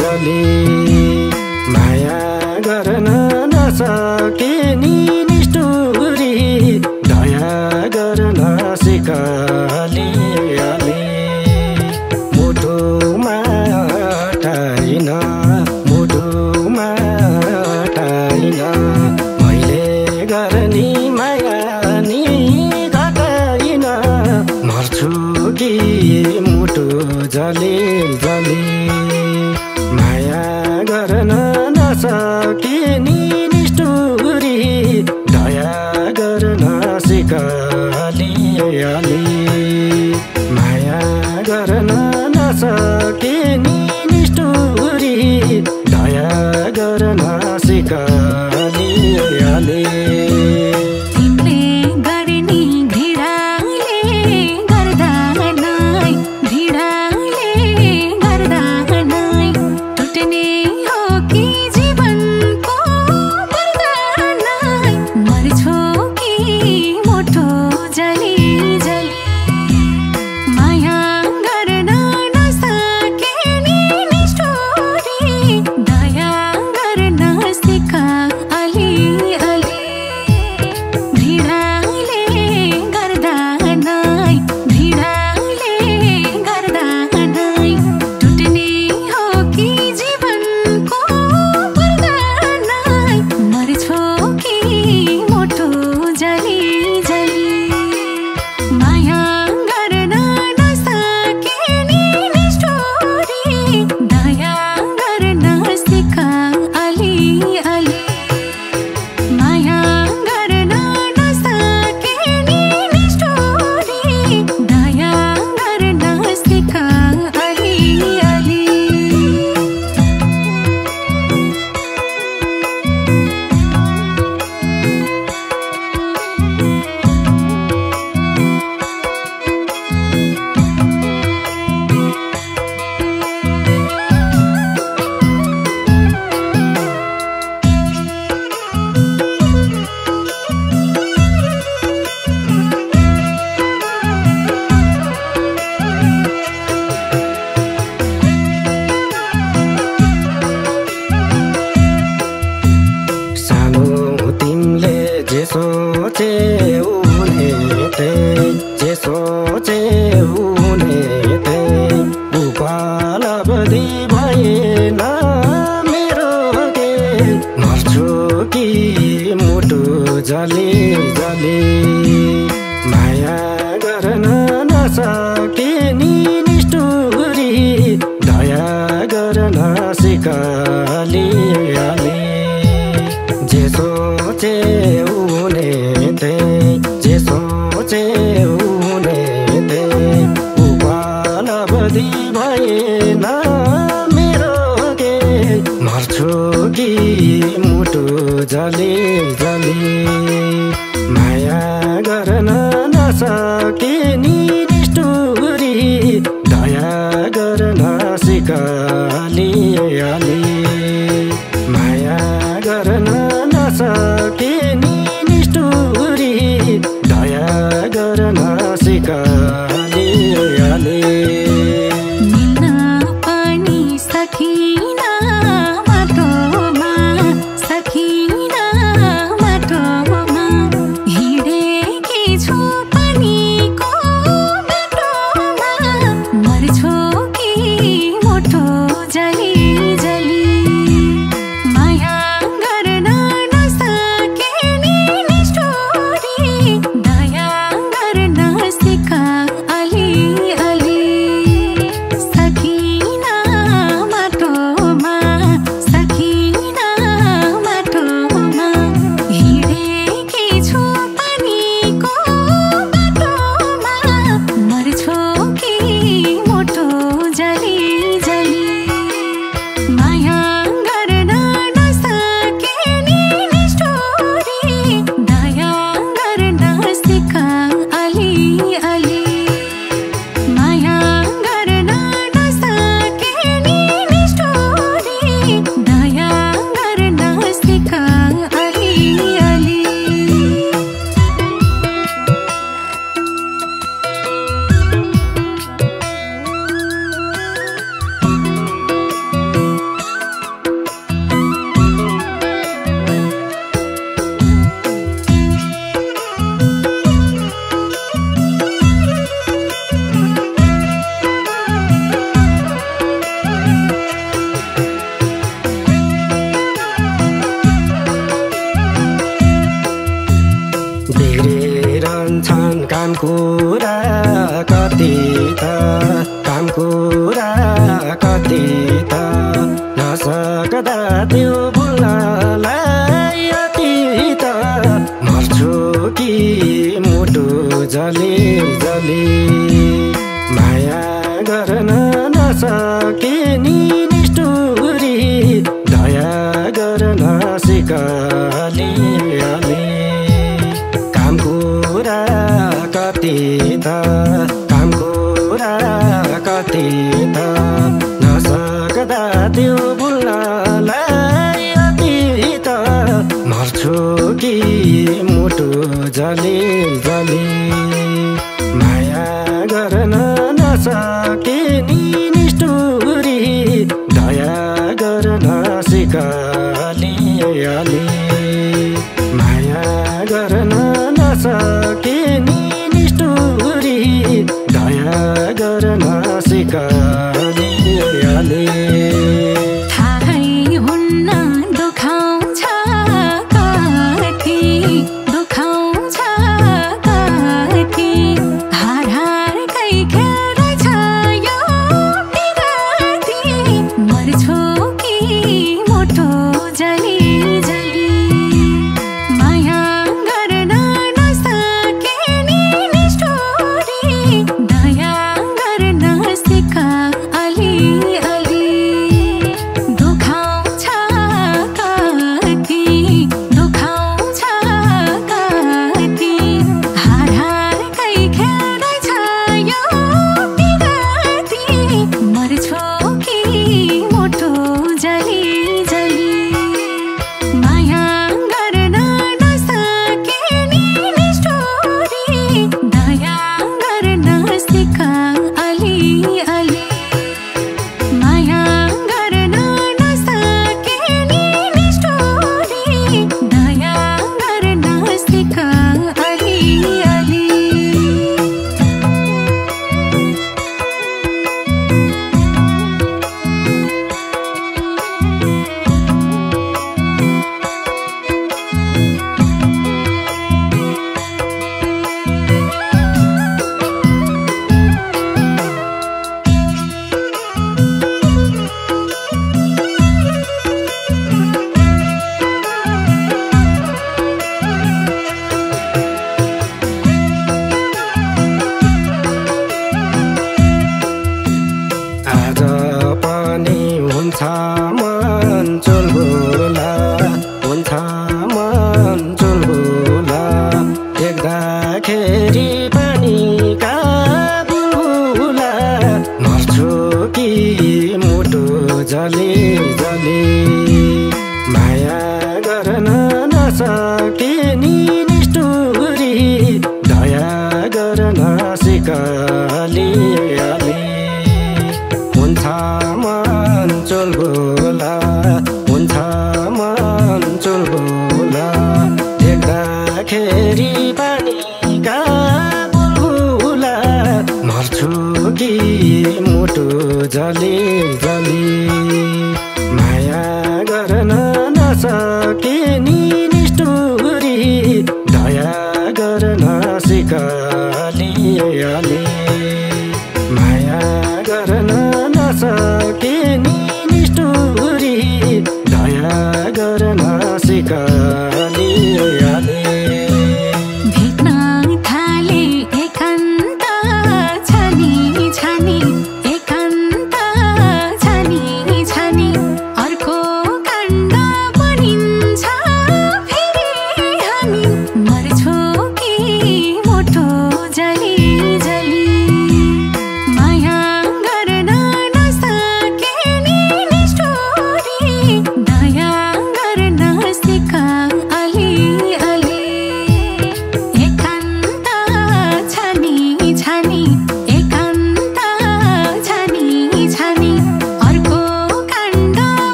जले माया गर्न नसके नि निष्ठुरी दया गर्न सिक अलिअलि मुटुमा टाइन मुटुमा टाइन मैले गर्ने माया नि घटाइन मर्छु कि मुटु जले जले माया गर्न नसके नि निष्ठुरी दया गर्न सिक अलिअलि माया गर्न नसके नि निष्ठुरी दया गर्न सिक अलिअलि जले जले माया गर्न नसके नि निष्ठुरी दया गर्न सिक अलिअलि जे सोचे हुने थिए जे सोचे हुने थिए उपलब्धि भएन मेरो के मर्छु कि मुटु जले जले माया गर्न नसके नि निष्ठुरी दया गर्न सिक अलिअलि माया गर्न नसके नि निष्ठुरी दया गर्न सिक अलिअलि जले जले कति त काम कुरा कति त नसक्दा त्यो भुल्नलाई अति त मर्छु कि मुटु जली जली माया गर्न नसके नि निष्ठुरी दया गर्न सिक अलिअलि काम कुरा कति त काम कुरा कति त नसक्दा त्यो भुल्नलाई अति त मर्छु कि मुटु जली जली माया गर्न नसके नि निष्ठुरी दया गर्न सिक अलिअलि माया गर्न नसके नि निष्ठुरी दया गर्न सिक अलिअलि जली जली माया गर्न नसके नि निष्ठुरी दया गर्न सिक अलिअलि हुन्छ मन चुलबुला हुन्छ मन चुलबुला देख्दाखेरि पानीका बुलबुला मर्छु कि मुटु जली जली माया गर्न नसके नि निष्ठुरी दया गर्न सिक अलिअलि माया गर्न नसके नि निष्ठुरी दया गर्न सिक अलिअलि जली जली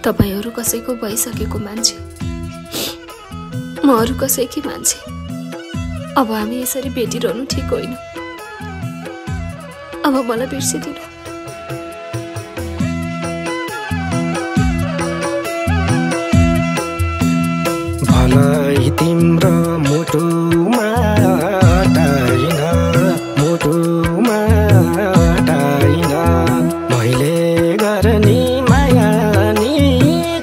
तपाईहरु कसैको भइसकेको मान्छे, म अरु कसैकी मान्छे। अब हामी यसरी भेटिरहनु ठिक होइन। अब मलाई बिर्सिदिनु। भलै तिम्रो मुटुमा टाइन, मुटुमा टाइन, मैले गर्ने माया नि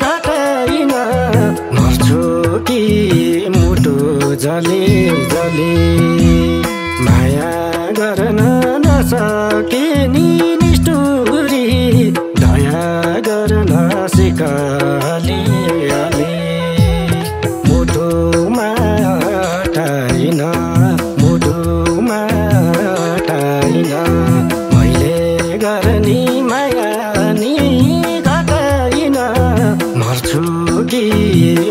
घटाइन। मर्छु कि मुटु जले जले, माया गर्न नसके नि निष्ठुरी, दया गर्न सिक अलिअलि। मुटुमा टाइन, मुटुमा टाइन, मैले गर्ने माया नि घटाइन। मर्छु कि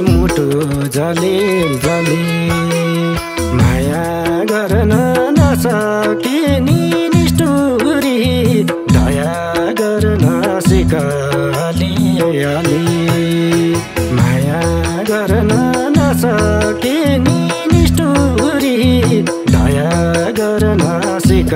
मुटु जले जले, माया गर्न नसके नि निष्ठुरी, दया गर्न सिक अलिअलि। माया गर्न नसके नि निष्ठुरी, दया गर्न सिक